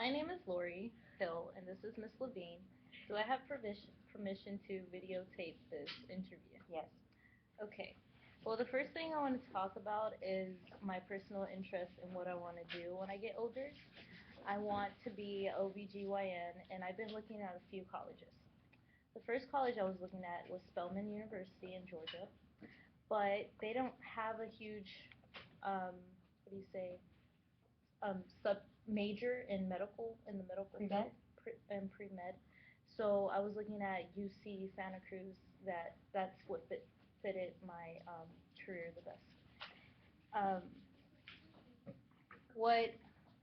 My name is Lori Hill, and this is Miss Levine. Do I have permission to videotape this interview? Yes. Okay. Well, the first thing I want to talk about is my personal interest in what I want to do when I get older. I want to be a OBGYN, and I've been looking at a few colleges. The first college I was looking at was Spelman University in Georgia, but they don't have a huge, what do you say, sub major in medical in the medical Pre-med? field and pre-med. So I was looking at UC Santa Cruz. That's what fitted my career the best. Um, what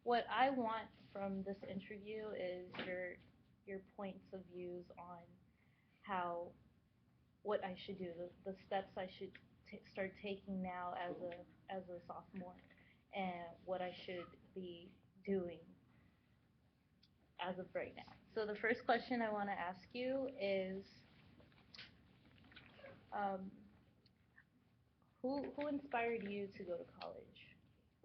what I want from this interview is your points of views on how what I should do, the steps I should start taking now as a sophomore, and what I should be doing as of right now. So the first question I want to ask you is, um, who inspired you to go to college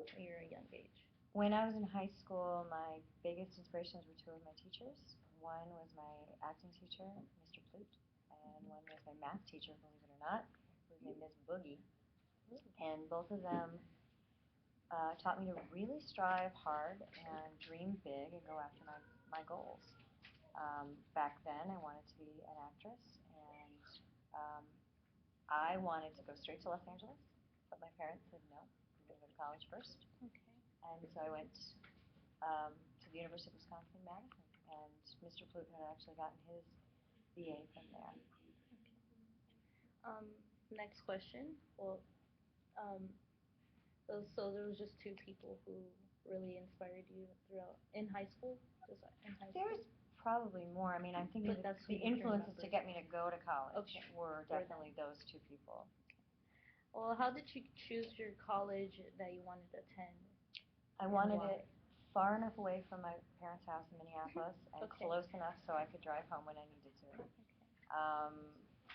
when you were a young age? When I was in high school, my biggest inspirations were two of my teachers. One was my acting teacher, Mr. Plute, and one was my math teacher, believe it or not, who was named Ms. Boogie. And both of them taught me to really strive hard and dream big and go after my goals. Back then, I wanted to be an actress, and um, I wanted to go straight to Los Angeles, but my parents said no, you're going to go to college first. Okay. And so I went to the University of Wisconsin-Madison, and Mr. Plute had actually gotten his BA from there. Um, Next question. Well, um, so there was just two people who really inspired you throughout in high school. Just in high school. There's probably more. I mean, I'm thinking But that's the who you influences to remember. get me to go to college Okay. were definitely those two people. Well, how did you choose your college that you wanted to attend? I And wanted why? it far enough away from my parents' house in Minneapolis and Okay. close enough so I could drive home when I needed to. Okay.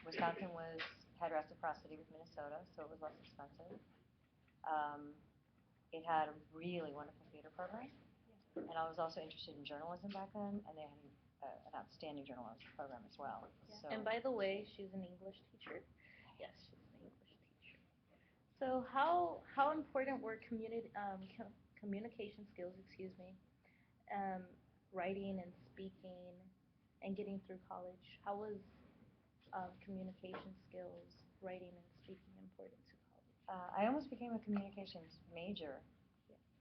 Wisconsin had reciprocity with Minnesota, so it was less expensive. It had a really wonderful theater program, and I was also interested in journalism back then, and they had an outstanding journalism program as well. Yeah. So, And by the way, she's an English teacher. Yes, she's an English teacher. So how important were communication skills, excuse me, um, writing and speaking, and getting through college? How was communication skills, writing and speaking important to college? I almost became a communications major,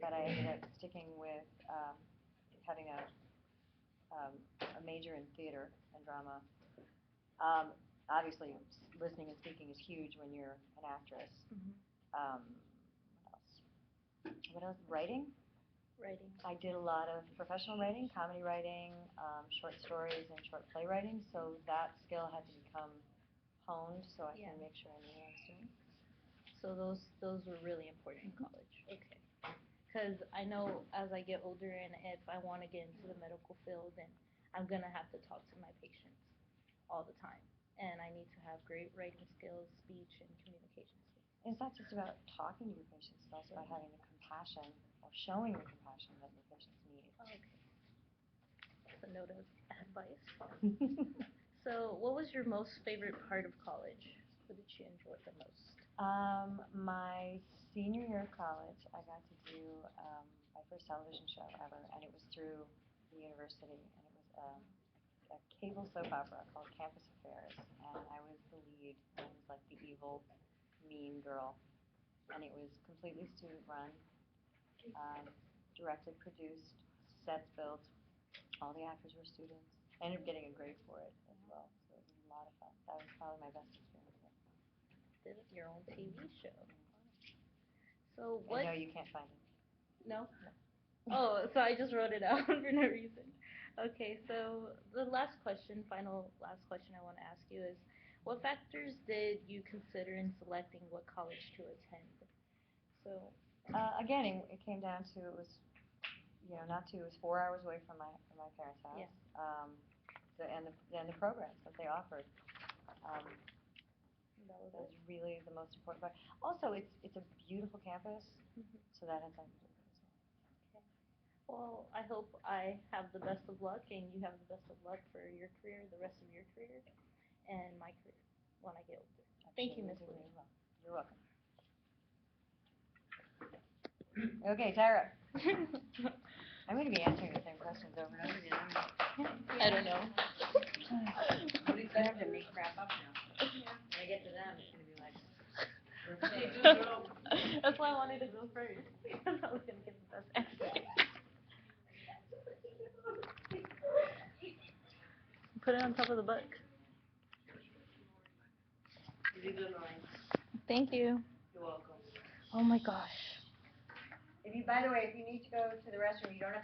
but I ended up sticking with having a major in theater and drama. Obviously, listening and speaking is huge when you're an actress. Mm-hmm. What else? What else? Writing. Writing. I did a lot of professional writing, comedy writing, short stories, and short play writing. So that skill had to become honed so I can make sure I knew what I was doing. So those were really important in college. Okay. Because I know as I get older and if I want to get into the medical field, then I'm gonna have to talk to my patients all the time, and I need to have great writing skills, speech, and communication skills. It's not just about talking to your patients, it's also about having the compassion or showing the compassion that your patients need. Okay. That's a note of advice. So, what was your most favorite part of college? What did you enjoy the most? My senior year of college, I got to do my first television show ever, and it was through the university, and it was a cable soap opera called Campus Affairs, and I was the lead. I was like the evil, mean girl, and it was completely student-run, directly produced, sets built. All the actors were students. I ended up getting a grade for it as well, so it was a lot of fun. That was probably my best experience there. Did your own TV show. So what? I know you can't find it. No? Oh, so I just wrote it out for no reason. Okay, so the last question, final last question I want to ask you is, what factors did you consider in selecting what college to attend? So, Again, it came down to it was, not two. It was 4 hours away from my parents' house. Yeah. And the programs that they offered. That was That was really the most important part. Also, it's a beautiful campus, Mm-hmm. so that had something to do with it as well. Okay. Well, I hope I have the best of luck and you have the best of luck for your career, the rest of your career, and my career when I get older. Thank you, Miss Absolutely. Lee. You're welcome. Okay, Tyra. I'm going to be answering the same questions over and over again. I don't know. Nobody's going to have to make crap up now. When I get to them, it's going to be like, That's why I wanted to go first, because I was going to get the best answer. Put it on top of the book. Thank you. You're welcome. Oh my gosh. By the way, if you need to go to the restroom, you don't have